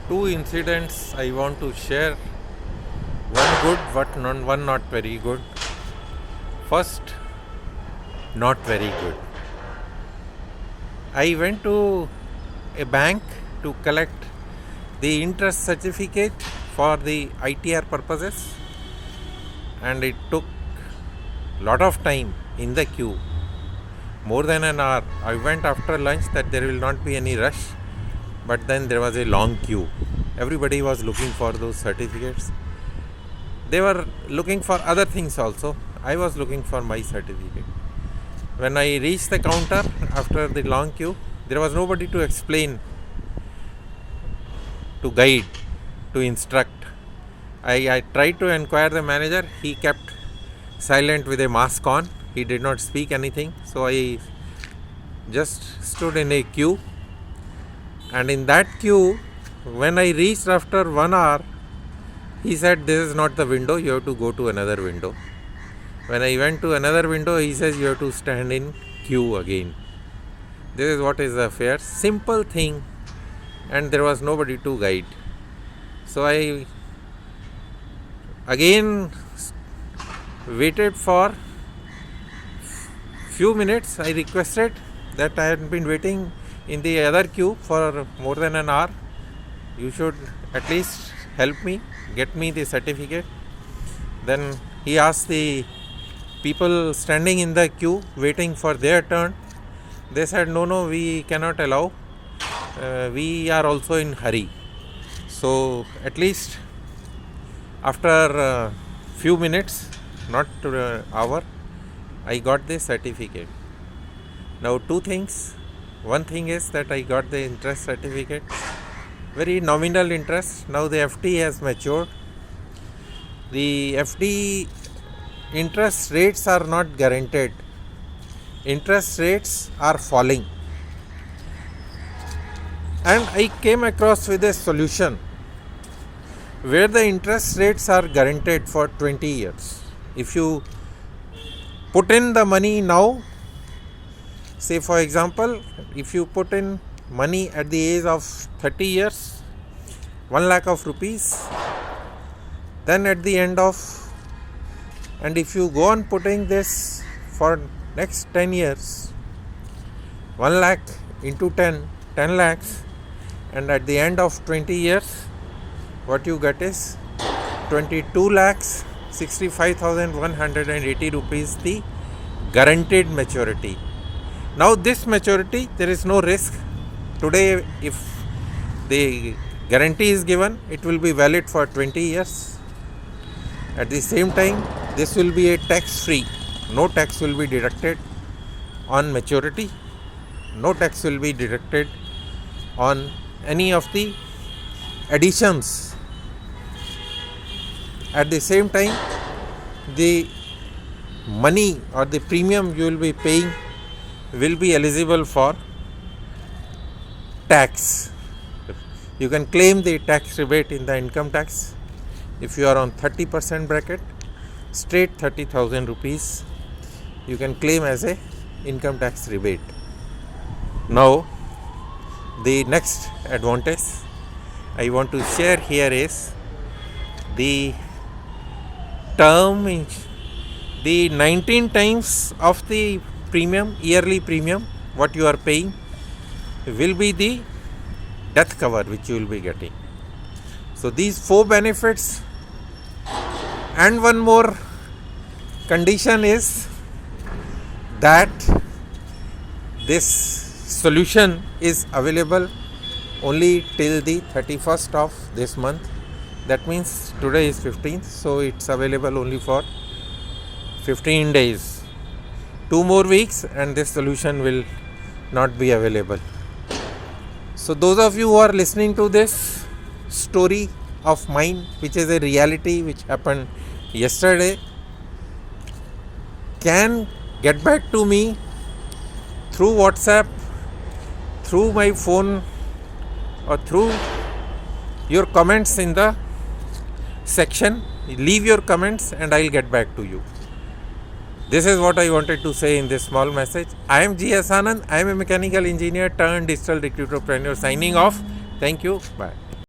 two incidents I want to share. One good, but one not very good. First, not very good. I went to a bank to collect the interest certificate for the ITR purposes, and it took lot of time in the queue, more than an hour. I went after lunch that there will not be any rush, but then there was a long queue. Everybody was looking for those certificates. They were looking for other things also. I was looking for my certificate. When I reached the counter after the long queue, there was nobody to explain, to guide, to instruct. I tried to inquire the manager. He kept silent with a mask on. He did not speak anything. So I just stood in a queue. And in that queue, when I reached after 1 hour, he said, "This is not the window, you have to go to another window." When I went to another window, he says, "You have to stand in queue again." This is what is the affair. Simple thing, and there was nobody to guide. So I again waited for few minutes. I requested that I had been waiting in the other queue for more than an hour. You should at least help me, get me the certificate. Then he asked the people standing in the queue waiting for their turn. They said, no, we cannot allow. We are also in hurry. So at least after few minutes, not hour, I got the certificate. Now two things. One thing is that I got the interest certificate, very nominal interest. Now the FD has matured. The FD interest rates are not guaranteed. Interest rates are falling. And I came across with a solution where the interest rates are guaranteed for 20 years. If you put in the money now, say for example, if you put in money at the age of 30 years, 1 lakh of rupees, then at the end of, and if you go on putting this for next 10 years, 1 lakh into 10 lakhs, and at the end of 20 years, what you get is 22 lakhs 65,180 rupees, the guaranteed maturity. Now this maturity, there is no risk. Today, if the guarantee is given, it will be valid for 20 years. At the same time, this will be a tax-free. No tax will be deducted on maturity. No tax will be deducted on any of the additions. At the same time, the money or the premium you will be paying will be eligible for tax. You can claim the tax rebate in the income tax. If you are on 30% bracket, straight 30,000 rupees, you can claim as a income tax rebate. Now, the next advantage I want to share here is the term, the 19 times of the premium, yearly premium, what you are paying will be the death cover which you will be getting. So these 4 benefits, and one more condition is that this solution is available only till the 31st of this month. That means today is 15th, so it's available only for 15 days. 2 more weeks and this solution will not be available. So those of you who are listening to this story of mine, which is a reality which happened yesterday, can get back to me through WhatsApp, through my phone, or through your comments in the section. Leave your comments and I'll get back to you. This is what I wanted to say in this small message. I am G.S. Anand. I am a mechanical engineer turned digital recruiterpreneur, signing off. Thank you. Bye.